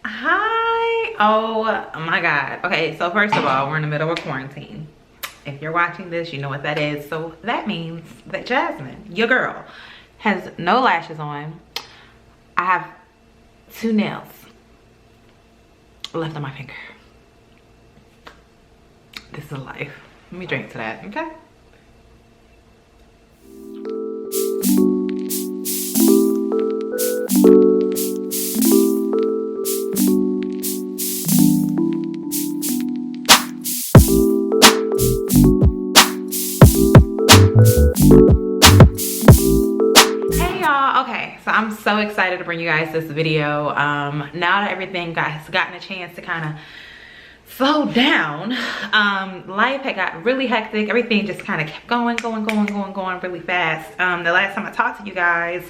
Hi. Oh my God. Okay, so first of all, we're in the middle of quarantine. If you're watching this, you know what that is. So that means that Jasmine, your girl, has no lashes on. I have 2 nails left on my finger. This is life. Let me drink to that, okay? Okay, so I'm so excited to bring you guys this video. Now that everything has gotten a chance to kind of slow down, life had got really hectic. Everything just kind of kept going really fast. The last time I talked to you guys,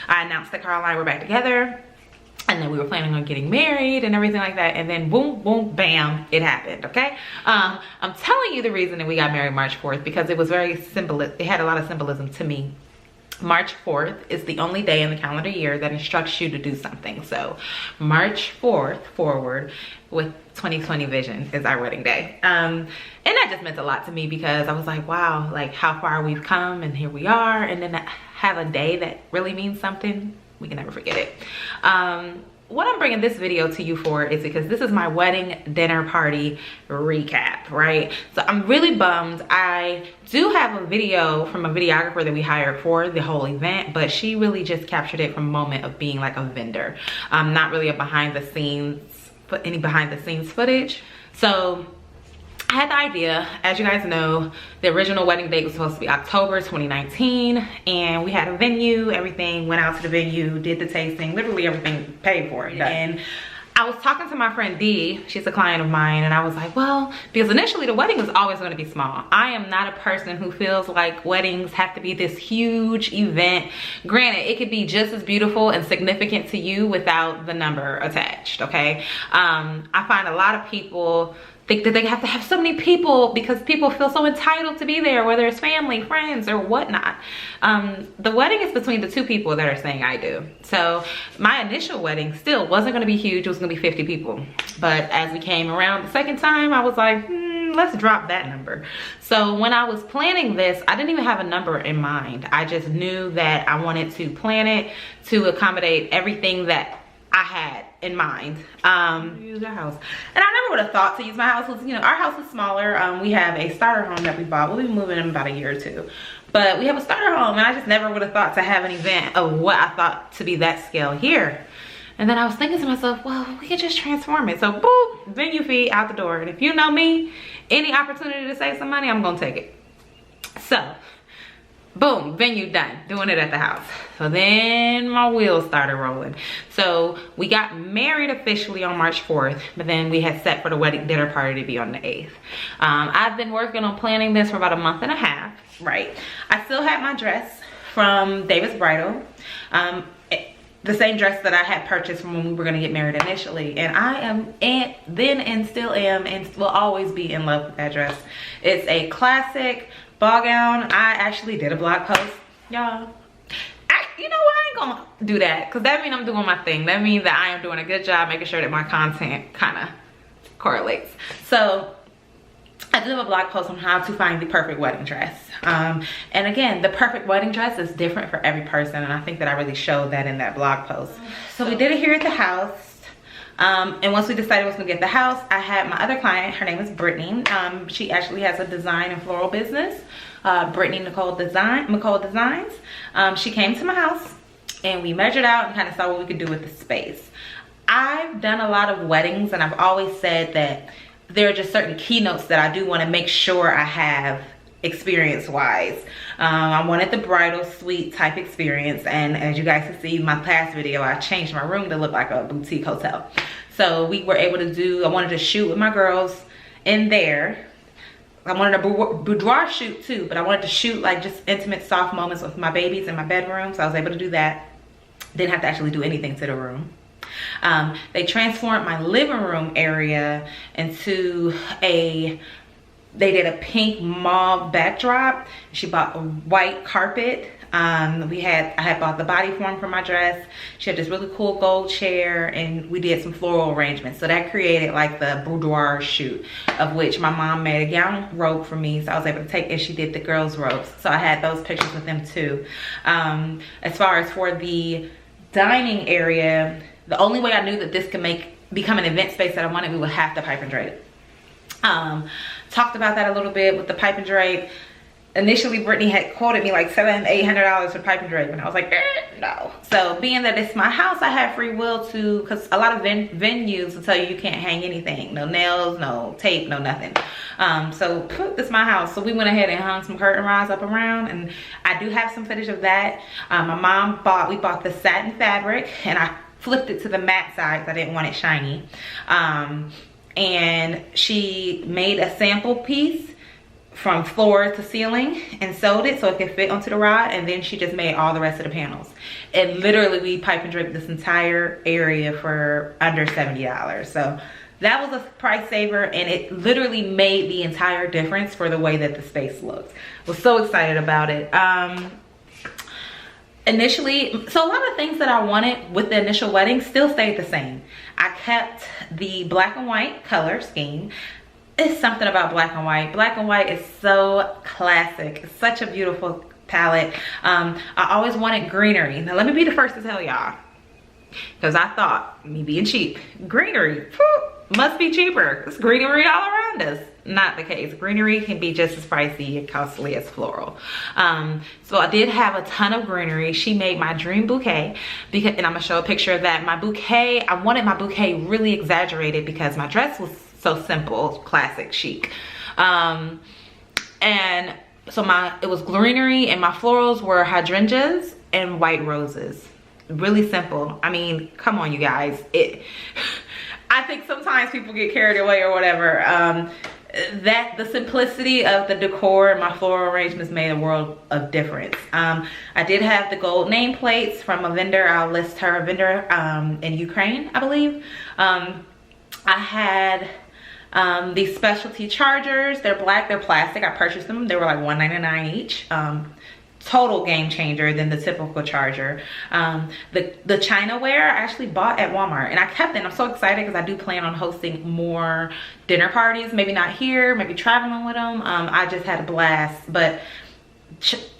I announced that Carl and I were back together, and then we were planning on getting married and everything like that, and then boom, boom, bam, it happened. Okay, I'm telling you the reason that we got married March 4th because it was very simple. It had a lot of symbolism to me. March 4th is the only day in the calendar year that instructs you to do something. So March 4th forward with 2020 vision is our wedding day. And that just meant a lot to me because I was like, wow, like how far we've come and here we are. And then have a day that really means something, we can never forget it. What I'm bringing this video to you for is because this is my wedding dinner party recap, right? So I'm really bummed. I do have a video from a videographer that we hired for the whole event, but she really just captured it from a moment of being like a vendor. Not really a behind the scenes footage. So I had the idea, as you guys know, the original wedding date was supposed to be October 2019, and we had a venue, everything, went out to the venue, did the tasting, literally everything paid for it. And I was talking to my friend D, she's a client of mine, and I was like, well, because initially the wedding was always going to be small. I am not a person who feels like weddings have to be this huge event. Granted, it could be just as beautiful and significant to you without the number attached, okay? I find a lot of people think that they have to have so many people because people feel so entitled to be there, whether it's family, friends, or whatnot. The wedding is between the 2 people that are saying I do. So my initial wedding still wasn't gonna be huge, it was gonna be 50 people. But as we came around the second time, I was like, let's drop that number. So when I was planning this, I didn't even have a number in mind. I just knew that I wanted to plan it to accommodate everything that I had in mind. Use our house, and I never would have thought to use my house. You know, our house is smaller. We have a starter home that we bought. We'll be moving in about a year or 2, but we have a starter home, and I just never would have thought to have an event of what I thought to be that scale here. And then I was thinking to myself, well, we could just transform it. So boop, venue fee out the door. And if you know me, any opportunity to save some money, I'm gonna take it. So boom, venue done, doing it at the house. So then my wheels started rolling. So we got married officially on March 4th, but then we had set for the wedding dinner party to be on the 8th. I've been working on planning this for about a month and a half, right? I still had my dress from David's Bridal. The same dress that I had purchased from when we were gonna get married initially. And I am, and still am, and will always be in love with that dress. It's a classic ball gown. I actually did a blog post, y'all. You know what, I ain't gonna do that because that means I'm doing my thing. That means that I am doing a good job making sure that my content kind of correlates. So I did have a blog post on how to find the perfect wedding dress. And again, the perfect wedding dress is different for every person, and I think that I really showed that in that blog post. So we did it here at the house. And once we decided we was gonna get the house, I had my other client, her name is Brittany. She actually has a design and floral business, Brittany McCall Designs. She came to my house and we measured out and kind of saw what we could do with the space. I've done a lot of weddings, and I've always said that there are just certain keynotes that I do want to make sure I have experience-wise. I wanted the bridal suite type experience, and as you guys can see in my past video, I changed my room to look like a boutique hotel. So we were able to do, I wanted to shoot with my girls in there. I wanted a boudoir shoot too, but I wanted to shoot like just intimate, soft moments with my babies in my bedroom, so I was able to do that. Didn't have to actually do anything to the room. They transformed my living room area into they did a pink mauve backdrop. She bought a white carpet I had bought the body form for my dress. She had this really cool gold chair, and we did some floral arrangements. So that created like the boudoir shoot, of which my mom made a gown robe for me. So I was able to take, and she did the girls' robes. So I had those pictures with them too. As far as for the dining area, the only way I knew that this could become an event space that I wanted, we would have to pipe and drape. Talked about that a little bit with the pipe and drape. Initially, Brittany had quoted me like $700-800 for pipe and drape, and I was like, no. So being that it's my house, I have free will to, because a lot of venues will tell you can't hang anything, no nails, no tape, no nothing. So this is my house. So we went ahead and hung some curtain rods up around, and I do have some footage of that. My mom we bought the satin fabric, and I flipped it to the matte side because I didn't want it shiny. And she made a sample piece from floor to ceiling and sewed it so it could fit onto the rod, and then she just made all the rest of the panels. And literally we pipe and draped this entire area for under $70. So that was a price saver, and it literally made the entire difference for the way that the space looked. Was so excited about it. Initially, so a lot of things that I wanted with the initial wedding still stayed the same. I kept the black and white color scheme. It's something about black and white. Black and white is so classic. It's such a beautiful palette. I always wanted greenery. Now let me be the first to tell y'all, because I thought, me being cheap, greenery must be cheaper. It's greenery all around us. Not the case. Greenery can be just as pricey and costly as floral. So I did have a ton of greenery. She made my dream bouquet, and I'm gonna show a picture of that. My bouquet, I wanted my bouquet really exaggerated because my dress was so simple, classic, chic. And so it was greenery, and my florals were hydrangeas and white roses. Really simple. I mean, come on, you guys. I think sometimes people get carried away or whatever. The simplicity of the decor and my floral arrangements made a world of difference. I did have the gold nameplates from a vendor. I'll list her, a vendor in Ukraine, I believe. I had these specialty chargers. They're black, they're plastic. I purchased them. They were like $1.99 each. Total game changer than the typical charger. The Chinaware I actually bought at Walmart, and I kept it. I'm so excited because I do plan on hosting more dinner parties. Maybe not here, maybe traveling with them. I just had a blast, but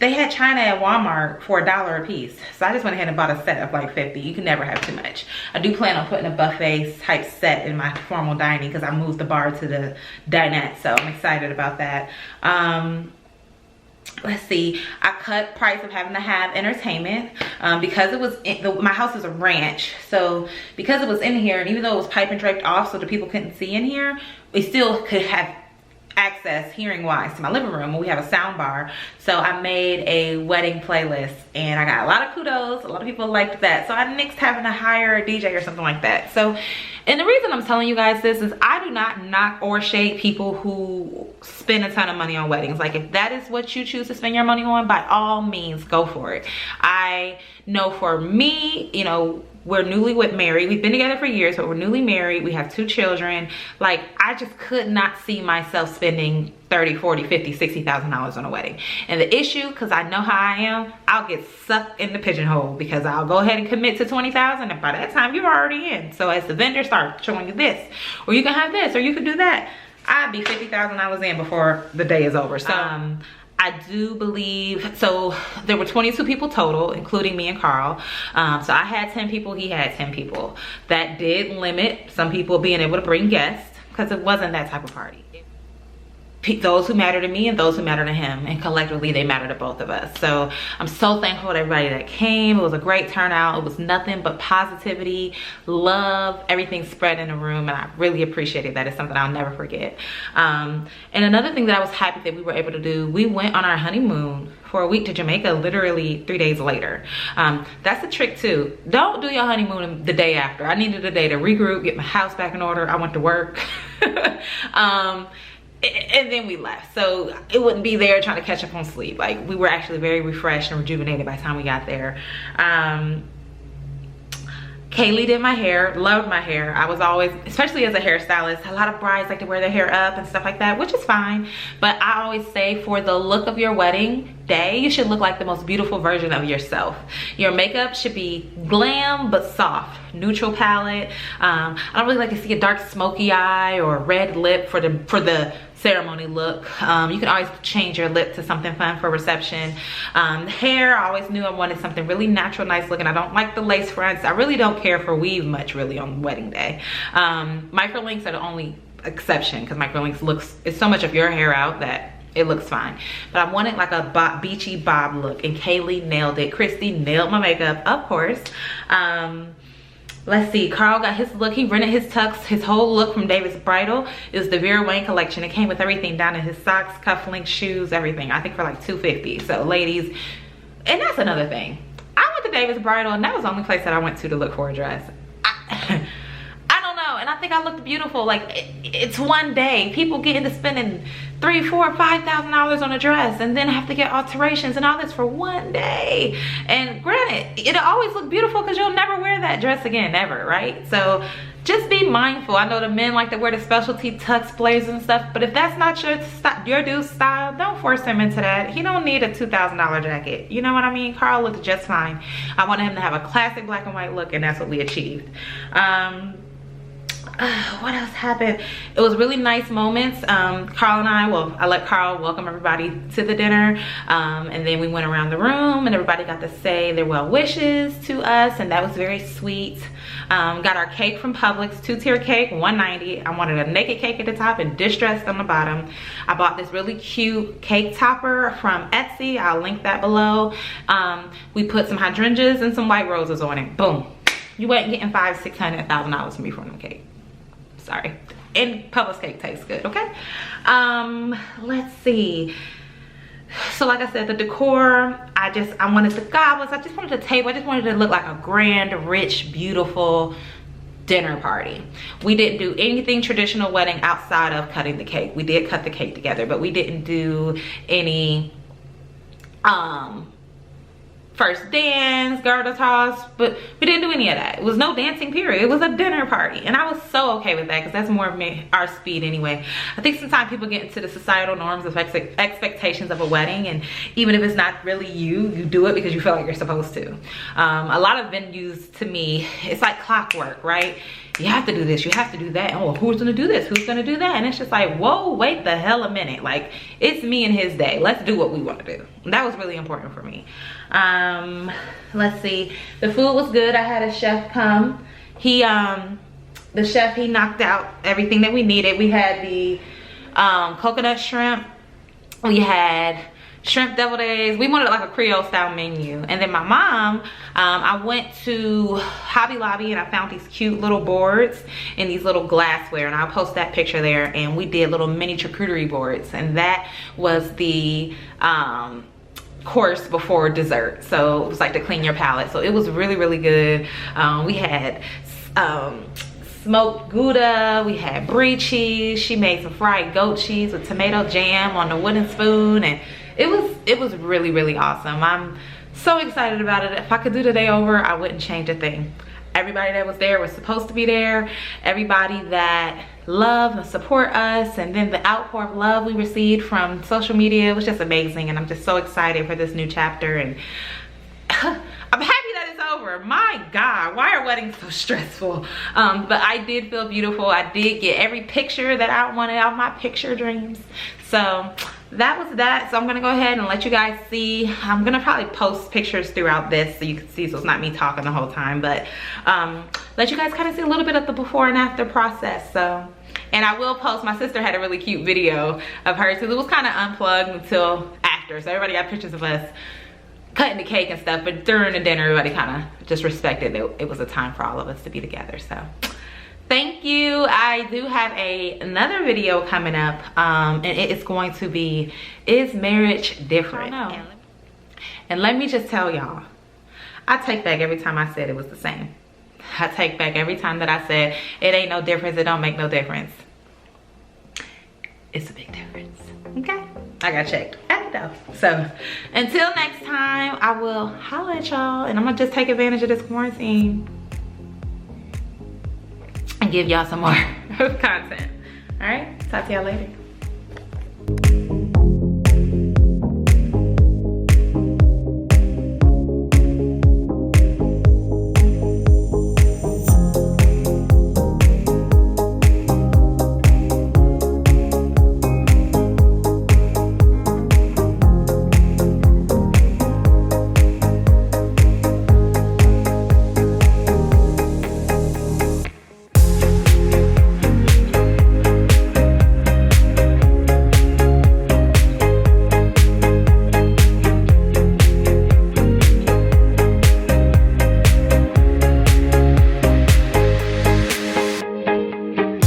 they had China at Walmart for $1 a piece. So I just went ahead and bought a set of like 50. You can never have too much. I do plan on putting a buffet type set in my formal dining because I moved the bar to the dinette. So I'm excited about that. Let's see, I cut price of having to have entertainment because it was my house is a ranch, so because it was in here, and even though it was pipe and draped off so the people couldn't see in here, we still could have access hearing wise to my living room, and we have a sound bar. So I made a wedding playlist, and I got a lot of kudos. A lot of people liked that, so I nixed having to hire a DJ or something like that. So, and the reason I'm telling you guys this is I do not knock or shade people who spend a ton of money on weddings. Like, if that is what you choose to spend your money on, by all means go for it. I know for me, you know, we're newlywed married. We've been together for years, but we're newly married. We have 2 children. Like, I just could not see myself spending $30, $40, $50, $60,000 on a wedding. And the issue, because I know how I am, I'll get sucked in the pigeonhole because I'll go ahead and commit to $20,000, and by that time you're already in. So as the vendor starts showing you this, or you can have this, or you can do that, I'd be $50,000 in before the day is over. So I do believe, so there were 22 people total, including me and Carl. So I had 10 people, he had 10 people. That did limit some people being able to bring guests because it wasn't that type of party. Those who matter to me and those who matter to him, and collectively they matter to both of us. So I'm so thankful to everybody that came. It was a great turnout. It was nothing but positivity, love, everything spread in the room, and I really appreciated that. It's something I'll never forget. And another thing that I was happy that we were able to do, we went on our honeymoon for a week to Jamaica, literally 3 days later. That's a trick too. Don't do your honeymoon the day after. I needed a day to regroup, get my house back in order. I went to work. And then we left, so it wouldn't be there trying to catch up on sleep. Like, we were actually very refreshed and rejuvenated by the time we got there. Kaylee did my hair, loved my hair. I was always, especially as a hairstylist, a lot of brides like to wear their hair up and stuff like that, which is fine. But I always say for the look of your wedding day, you should look like the most beautiful version of yourself. Your makeup should be glam but soft, neutral palette. I don't really like to see a dark smoky eye or red lip for the ceremony look. You can always change your lip to something fun for reception. Hair, I always knew I wanted something really natural, nice looking. I don't like the lace fronts. I really don't care for weave much really on wedding day. Microlinks are the only exception because microlinks it's so much of your hair out that it looks fine. But I wanted like a beachy bob look, and Kaylee nailed it. Christy nailed my makeup, of course. Let's see, Carl got his look. He rented his tux. His whole look from David's Bridal is the Vera Wang collection. It came with everything down to his socks, cufflinks, shoes, everything. I think for like $250. So ladies, and that's another thing. I went to David's Bridal and that was the only place that I went to look for a dress. I don't know, and I think I looked beautiful. Like it's one day. People get into spending $3,000, $4,000, $5,000 on a dress and then have to get alterations and all this for one day. And granted, it'll always look beautiful because you'll never wear that dress again, ever, right? So just be mindful. I know the men like to wear the specialty tux blazers and stuff, but if that's not your dude's style, don't force him into that. He don't need a $2,000 jacket. You know what I mean? Carl looked just fine. I wanted him to have a classic black and white look, and that's what we achieved. What else happened? It was really nice moments. Carl and I let Carl welcome everybody to the dinner, and then we went around the room and everybody got to say their well wishes to us, and that was very sweet. Got our cake from Publix, 2-tier cake, $1.90. I wanted a naked cake at the top and distressed on the bottom. I bought this really cute cake topper from Etsy. I'll link that below. We put some hydrangeas and some white roses on it. Boom. You wasn't getting $500,000, $600,000 from me for them cake. Sorry. And Publix cake tastes good, okay? Let's see. So like I said, the decor, I wanted the goblets. I just wanted a table. I just wanted it to look like a grand, rich, beautiful dinner party. We didn't do anything traditional wedding outside of cutting the cake. We did cut the cake together, but we didn't do any first dance, girdle toss, but we didn't do any of that. It was no dancing period. It was a dinner party, and I was so okay with that because that's more of our speed anyway. I think sometimes people get into the societal norms of expectations of a wedding, and even if it's not really you do it because you feel like you're supposed to. A lot of venues, to me, it's like clockwork, right? You have to do this, you have to do that. Oh, who's gonna do this? Who's gonna do that? And it's just like, whoa, wait the hell a minute. Like, it's me and his day. Let's do what we want to do. And that was really important for me. Let's see. The food was good. I had a chef come. The chef, he knocked out everything that we needed. We had the coconut shrimp. We had shrimp deviled eggs. We wanted like a Creole style menu. And then my mom, I went to Hobby Lobby and I found these cute little boards and these little glassware, and I'll post that picture there. And we did little mini charcuterie boards, and that was the course before dessert. So it was like to clean your palate. So it was really, really good. We had smoked Gouda, we had brie cheese. She made some fried goat cheese with tomato jam on the wooden spoon, and it was really, really awesome. I'm so excited about it. If I could do the day over, I wouldn't change a thing. Everybody that was there was supposed to be there. Everybody that loved and support us, and then the outpour of love we received from social media was just amazing. And I'm just so excited for this new chapter, and I'm happy that it's over. My God, why are weddings so stressful? But I did feel beautiful. I did get every picture that I wanted out of my picture dreams. So that was that. So I'm gonna go ahead and let you guys see. I'm gonna probably post pictures throughout this so you can see, so it's not me talking the whole time, but let you guys kind of see a little bit of the before and after process. So, and I will post, my sister had a really cute video of hers because it was kind of unplugged until after, so everybody got pictures of us cutting the cake and stuff, but during the dinner everybody kind of just respected that it was a time for all of us to be together. So thank you. I do have another video coming up, and it is going to be, is marriage different? And let me just tell y'all, I take back every time I said it was the same. I take back every time that I said it ain't no difference, it don't make no difference. It's a big difference, okay? I got checked at though. So until next time, I will holler at y'all, and I'm gonna just take advantage of this quarantine. and give y'all some more content. All right, talk to y'all later.